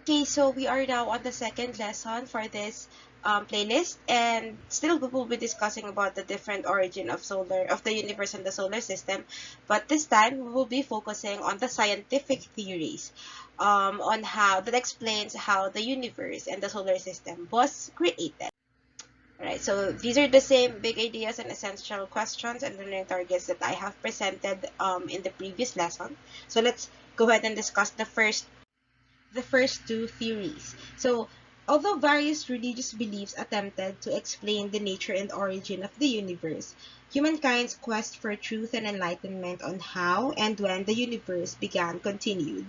Okay, so we are now on the second lesson for this playlist, and still we will be discussing about the different origin of the universe and the solar system. But this time we will be focusing on the scientific theories, on how that explains how the universe and the solar system was created. Alright, so these are the same big ideas and essential questions and learning targets that I have presented in the previous lesson. So let's go ahead and discuss the first two theories. So, although various religious beliefs attempted to explain the nature and origin of the universe, humankind's quest for truth and enlightenment on how and when the universe began continued.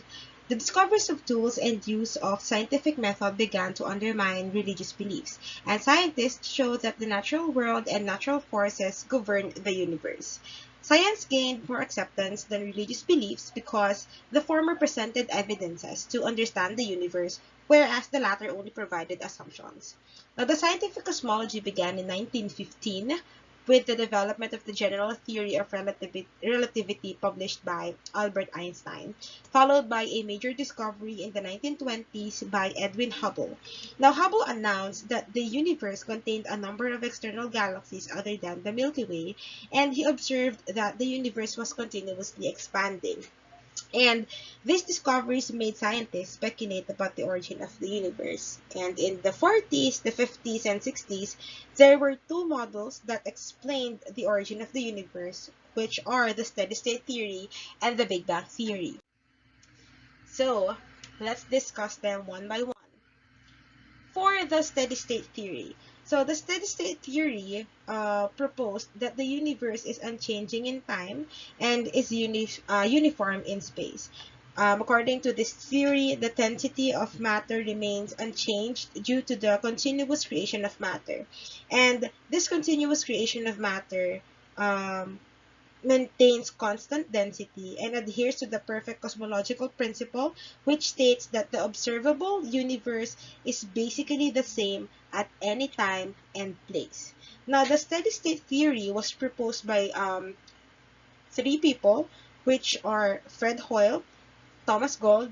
The discoveries of tools and use of scientific method began to undermine religious beliefs, and scientists showed that the natural world and natural forces govern the universe. Science gained more acceptance than religious beliefs because the former presented evidences to understand the universe, whereas the latter only provided assumptions. Now, the scientific cosmology began in 1915 with the development of the general theory of relativity published by Albert Einstein, followed by a major discovery in the 1920s by Edwin Hubble. Now, Hubble announced that the universe contained a number of external galaxies other than the Milky Way, and he observed that the universe was continuously expanding. And these discoveries made scientists speculate about the origin of the universe. And in the 40s, the 50s, and 60s, there were two models that explained the origin of the universe, which are the steady-state theory and the Big Bang theory. So, let's discuss them one by one. For the steady-state theory. So the steady-state theory proposed that the universe is unchanging in time and is uniform in space. According to this theory, the density of matter remains unchanged due to the continuous creation of matter. And this continuous creation of matter maintains constant density and adheres to the perfect cosmological principle, which states that the observable universe is basically the same at any time and place. Now, the steady-state theory was proposed by three people, which are Fred Hoyle, Thomas Gold,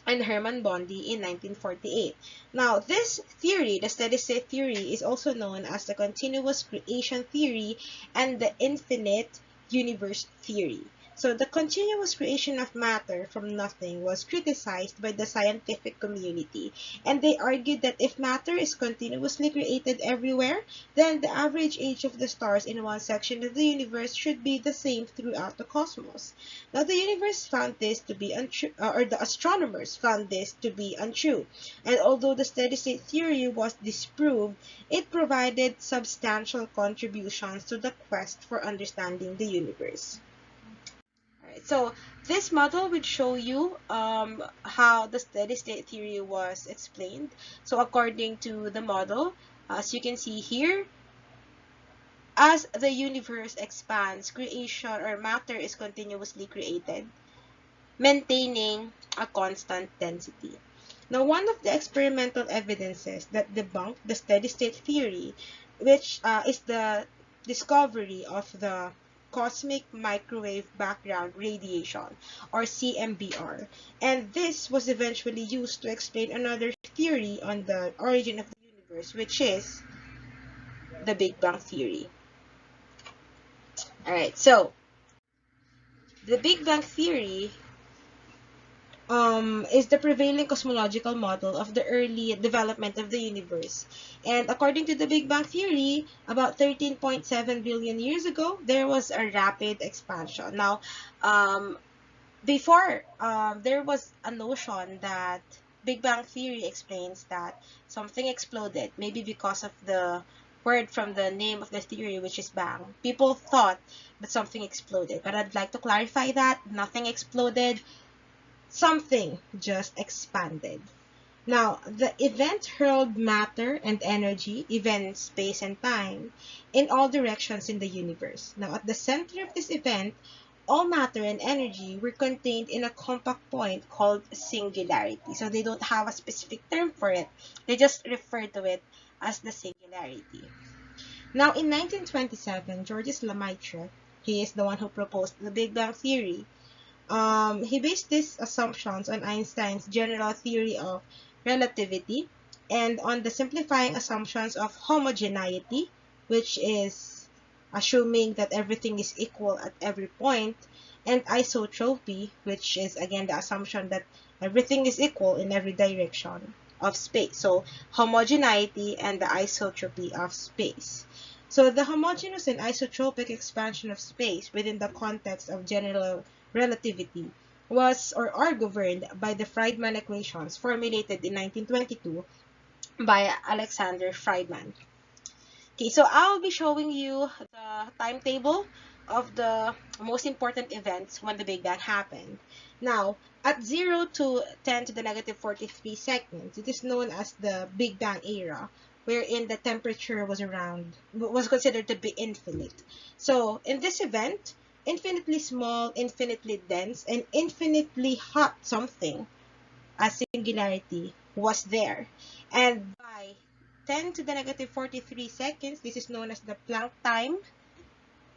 and Hermann Bondi in 1948. Now, this theory, the steady-state theory, is also known as the continuous creation theory and the infinite universe theory. So, the continuous creation of matter from nothing was criticized by the scientific community, and they argued that if matter is continuously created everywhere, then the average age of the stars in one section of the universe should be the same throughout the cosmos. Now, the universe found this to be untrue, or the astronomers found this to be untrue. And although the steady-state theory was disproved, it provided substantial contributions to the quest for understanding the universe. Alright, so this model would show you how the steady-state theory was explained. So according to the model, as you can see here, as the universe expands, creation or matter is continuously created, maintaining a constant density. Now, one of the experimental evidences that debunked the steady-state theory, which is the discovery of the cosmic microwave background radiation, or CMBR. And this was eventually used to explain another theory on the origin of the universe, which is the Big Bang theory. Alright, so the Big Bang theory is the prevailing cosmological model of the early development of the universe. And according to the Big Bang Theory, about 13.7 billion years ago, there was a rapid expansion. Now, before, there was a notion that Big Bang Theory explains that something exploded, maybe because of the word from the name of the theory, which is bang. People thought that something exploded, but I'd like to clarify that nothing exploded. Something just expanded. Now, the event hurled matter and energy, even space and time, in all directions in the universe. Now, at the center of this event, all matter and energy were contained in a compact point called singularity. So they don't have a specific term for it. They just refer to it as the singularity. Now, in 1927, Georges Lemaitre, he is the one who proposed the Big Bang Theory. He based these assumptions on Einstein's general theory of relativity, and on the simplifying assumptions of homogeneity, which is assuming that everything is equal at every point, and isotropy, which is again the assumption that everything is equal in every direction of space. So homogeneity and the isotropy of space. So the homogeneous and isotropic expansion of space within the context of general relativity was or are governed by the Friedmann equations formulated in 1922 by Alexander Friedmann. Okay, so I'll be showing you the timetable of the most important events when the Big Bang happened. Now, at 0 to 10 to the negative 43 seconds, it is known as the Big Bang era, wherein the temperature was considered to be infinite. So, in this event, infinitely small, infinitely dense, and infinitely hot something, a singularity, was there. And by 10 to the negative 43 seconds, this is known as the Planck time.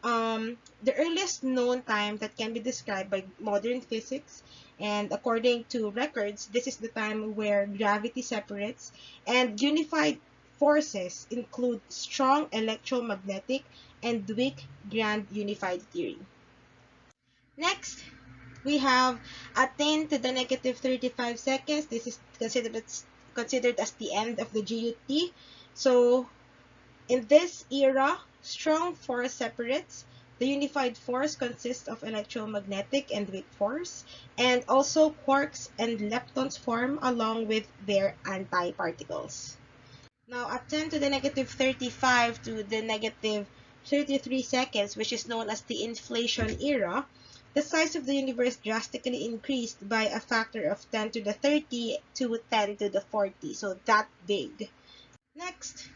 The earliest known time that can be described by modern physics, and according to records, this is the time where gravity separates and unified forces include strong electromagnetic and weak grand unified theory. Next, we have at 10 to the negative 35 seconds. This is considered as the end of the GUT. So in this era, strong force separates. The unified force consists of electromagnetic and weak force, and also quarks and leptons form along with their antiparticles. Now at 10 to the negative 35 to the negative 33 seconds, which is known as the inflation era, the size of the universe drastically increased by a factor of 10 to the 30 to 10 to the 40, so that big. Next,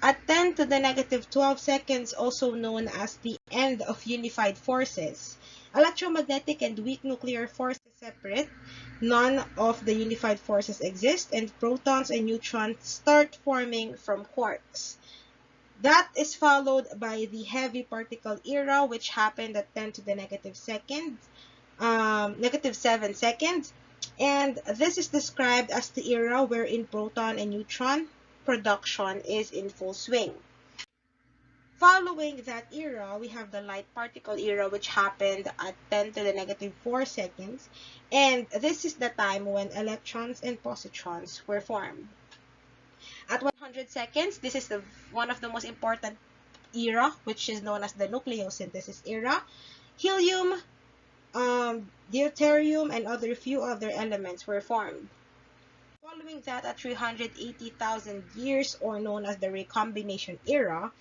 at 10 to the negative 12 seconds, also known as the end of unified forces, electromagnetic and weak nuclear forces separate, none of the unified forces exist, and protons and neutrons start forming from quarks. That is followed by the heavy particle era, which happened at 10 to the negative negative 7 seconds. And this is described as the era wherein proton and neutron production is in full swing. Following that era, we have the light particle era, which happened at 10 to the negative 4 seconds. And this is the time when electrons and positrons were formed. At 100 seconds, this is one of the most important era, which is known as the nucleosynthesis era. Helium, deuterium, and few other elements were formed. Following that, at 380,000 years, or known as the recombination era,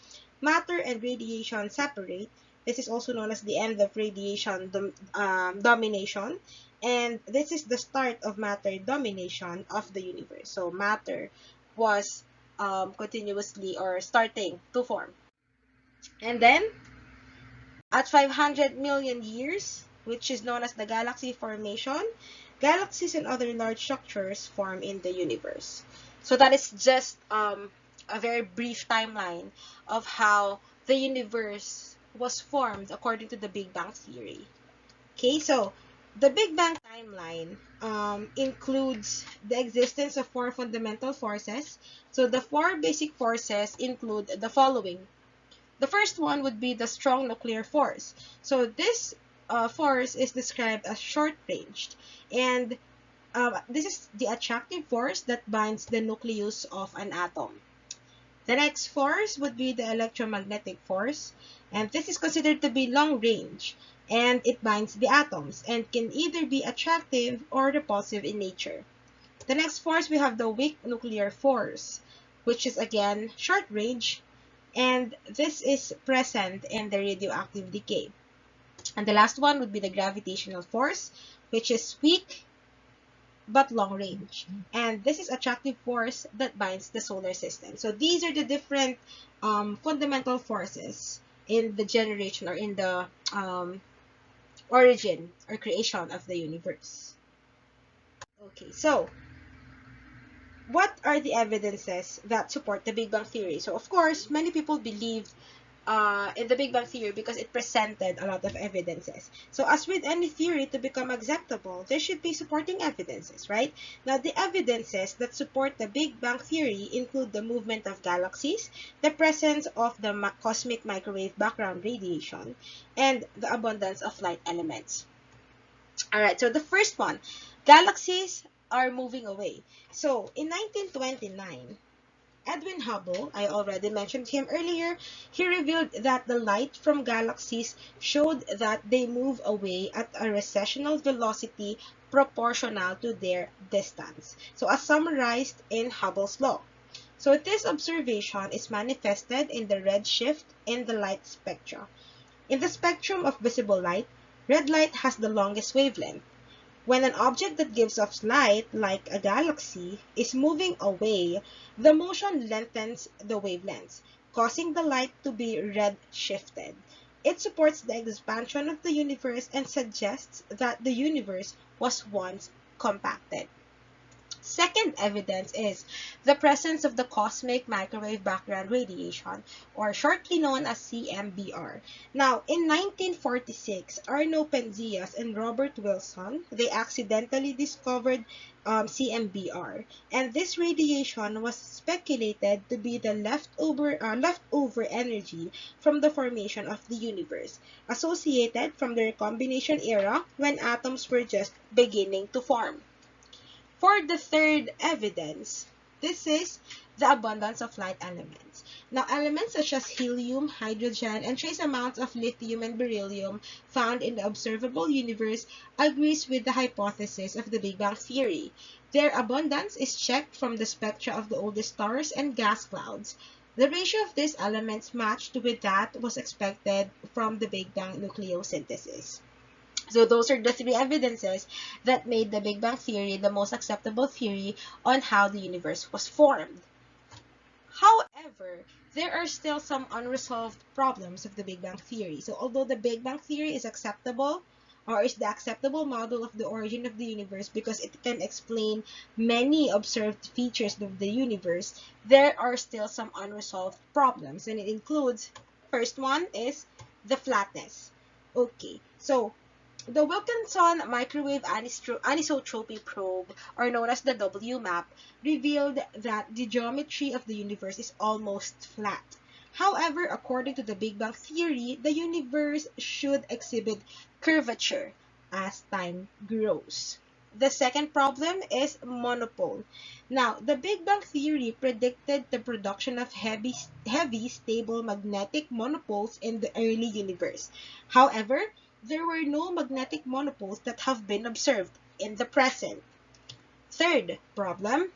matter and radiation separate. This is also known as the end of radiation domination, and this is the start of matter domination of the universe. So matter was continuously or starting to form. And then, at 500 million years, which is known as the galaxy formation, galaxies and other large structures form in the universe. So that is just a very brief timeline of how the universe was formed according to the Big Bang theory. Okay, so the Big Bang timeline includes the existence of 4 fundamental forces. So the 4 basic forces include the following. The first one would be the strong nuclear force. So this force is described as short-ranged, and this is the attractive force that binds the nucleus of an atom. The next force would be the electromagnetic force, and this is considered to be long-range, and it binds the atoms and can either be attractive or repulsive in nature. The next force, we have the weak nuclear force, which is again short-range, and this is present in the radioactive decay. And the last one would be the gravitational force, which is weak but long range. And this is attractive force that binds the solar system. So these are the different fundamental forces in the generation or in the origin or creation of the universe. Okay, so what are the evidences that support the Big Bang theory? So of course, many people believe in the Big Bang Theory because it presented a lot of evidences. So as with any theory to become acceptable, there should be supporting evidences, right? Now, the evidences that support the Big Bang Theory include the movement of galaxies, the presence of the cosmic microwave background radiation, and the abundance of light elements. Alright, so the first one, galaxies are moving away. So, in 1929, Edwin Hubble, I already mentioned him earlier, he revealed that the light from galaxies showed that they move away at a recessional velocity proportional to their distance. So as summarized in Hubble's law. So this observation is manifested in the redshift in the light spectra. In the spectrum of visible light, red light has the longest wavelength. When an object that gives off light, like a galaxy, is moving away, the motion lengthens the wavelengths, causing the light to be red-shifted. It supports the expansion of the universe and suggests that the universe was once compacted. Second evidence is the presence of the cosmic microwave background radiation, or shortly known as CMBR. Now, in 1946, Arno Penzias and Robert Wilson, they accidentally discovered CMBR, and this radiation was speculated to be the leftover energy from the formation of the universe, associated from the recombination era when atoms were just beginning to form. For the third evidence, this is the abundance of light elements. Now, elements such as helium, hydrogen, and trace amounts of lithium and beryllium found in the observable universe agrees with the hypothesis of the Big Bang Theory. Their abundance is checked from the spectra of the oldest stars and gas clouds. The ratio of these elements matched with that was expected from the Big Bang nucleosynthesis. So those are the three evidences that made the Big Bang Theory the most acceptable theory on how the universe was formed. However, there are still some unresolved problems of the Big Bang Theory. So although the Big Bang Theory is acceptable, or is the acceptable model of the origin of the universe because it can explain many observed features of the universe, there are still some unresolved problems. And it includes, first one is the flatness. Okay, so the Wilkinson Microwave Anisotropy Probe, or known as the WMAP, revealed that the geometry of the universe is almost flat. However, according to the Big Bang Theory, the universe should exhibit curvature as time grows. The second problem is monopole. Now, the Big Bang Theory predicted the production of heavy, stable magnetic monopoles in the early universe. However, there were no magnetic monopoles that have been observed in the present. Third problem,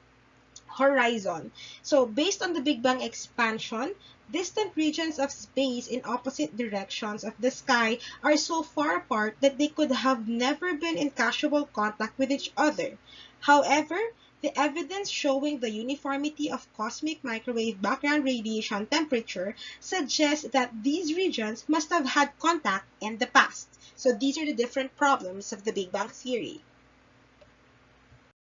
horizon. So based on the Big Bang expansion, distant regions of space in opposite directions of the sky are so far apart that they could have never been in casual contact with each other. However, the evidence showing the uniformity of cosmic microwave background radiation temperature suggests that these regions must have had contact in the past. So these are the different problems of the Big Bang Theory.